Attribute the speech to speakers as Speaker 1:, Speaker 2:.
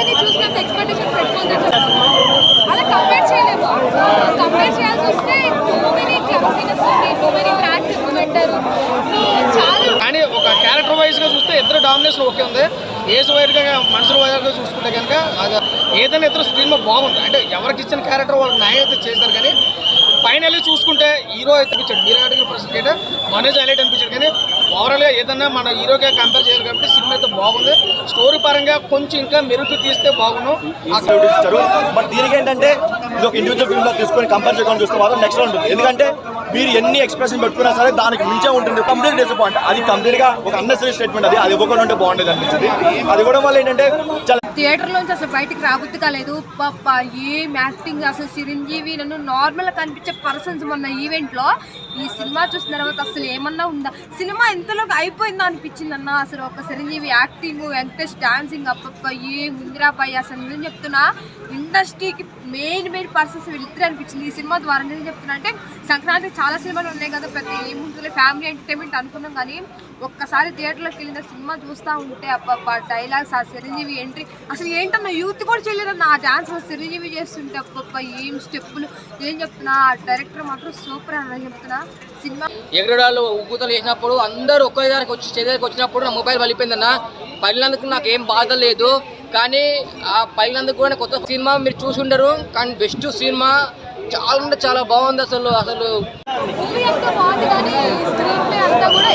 Speaker 1: అందరినీ చూసినంత ఎక్స్పెక్టేషన్స్ పెట్టుకుంటారు. అలా కంపేర్ చేయలేము. కంపేర్ చేయాల్సి వస్తే టూ మెనీ క్లబ్స్ ఉంది, టూ మెనీ బ్రాండ్స్ ఎక్కువ పెట్టారు. సో చాలా
Speaker 2: కానీ ఒక క్యారెక్టర్ వైజ్గా చూస్తే ఇద్దరు డామినేషన్ ఓకే ఉంది. ఏజ్ వైజ్గా మనుషుల వైజ్గా చూసుకుంటే కనుక అది ఏదైనా ఇద్దరు స్క్రీన్లో బాగుంది. అంటే ఎవరికి ఇచ్చిన క్యారెక్టర్ వాళ్ళు న్యాయం అయితే చేశారు. కానీ ఫైనల్లీ చూసుకుంటే హీరో అయితే అనిపించాడు. మీరు అడిగిన ప్రశ్న అయితే మనోజ్ హైలైట్ అనిపించాడు. కానీ ఓవరాల్గా ఏదన్నా మన హీరోగా కంపేర్ చేయాలి కాబట్టి సినిమా అయితే బాగుంది. స్టోరీ పరంగా కొంచెం ఇంకా మెరుగు తీస్తే బాగున్నాం.
Speaker 3: బట్ దీనికి ఏంటంటే ఇది ఒక ఇండివిజువల్ ఫిల్మ్ లో తీసుకొని కంపేర్ చేయడం చూస్తే మాత్రం నెక్స్ట్ ఉంటుంది. ఎందుకంటే మీరు ఎన్ని ఎక్స్ప్రెషన్ పెట్టుకున్నా సరే దానికి మించే ఉంటుంది. Complete disappoint. అది కంప్లీట్ గా ఒక అన్నెసరీ స్టేట్మెంట్. అది ఇవ్వకుండా ఉంటే బాగుండేది అనిపించింది. అది కూడా వల్ల ఏంటంటే చాలా
Speaker 1: థియేటర్ లోంచి అసలు బయటికి రాబుద్ది కాలేదు. పాప ఏం యాక్టింగ్ అసలు. చిరంజీవి నన్ను నార్మల్ గా కనిపించే పర్సన్స్ మొన్న ఈవెంట్ లో ఈ సినిమా చూసిన తర్వాత అసలు ఏమన్నా ఉందా, సినిమా ఎంతలోకి అయిపోయిందా అనిపించింది అన్న. అసలు ఒక చిరంజీవి యాక్టింగ్, వెంకటేష్ డాన్సింగ్ అప్ప ఏ ముందిరా పై అసలు నేను చెప్తున్నా ఇండస్ట్రీకి మెయిన్ పర్సన్స్ వీళ్ళిద్దరు అనిపించింది ఈ సినిమా ద్వారా. నేను చెప్తున్నా అంటే సంక్రాంతికి చాలా సినిమాలు ఉన్నాయి కదా, ప్రతి ఏముంటుంది ఫ్యామిలీ ఎంటర్టైన్మెంట్ అనుకున్నాం. కానీ ఒక్కసారి థియేటర్లోకి వెళ్ళిన సినిమా చూస్తూ ఉంటే అప్ప డైలాగ్స్, ఆ చిరంజీవి ఎంట్రీ అసలు ఏంటన్నా యూత్ కూడా చేయలేదన్న. ఆ డాన్స్ చిరంజీవి చేస్తుంటే అప్ప ఏం స్టెప్పులు. ఏం చెప్తున్నా డైరెక్టర్ మాత్రం సూపర్ అని చెప్తున్నా. సినిమా
Speaker 4: ఎగరడాలు ఉగ్గుతలు వేసినప్పుడు అందరూ ఒక్క దగ్గరికి వచ్చి దగ్గరికి వచ్చినప్పుడు నా మొబైల్ పలిపోయిందన్న. పలినందుకు నాకు ఏం బాధ లేదు. కానీ ఆ పలినందుకు కూడా కొత్త సినిమా మీరు చూసి ఉండరు. కానీ బెస్ట్ సినిమా చాలా అంటే చాలా బాగుంది. అసలు
Speaker 1: మూవీ అంతా బాగుంది కానీ స్క్రీన్ ప్లే అంతా కూడా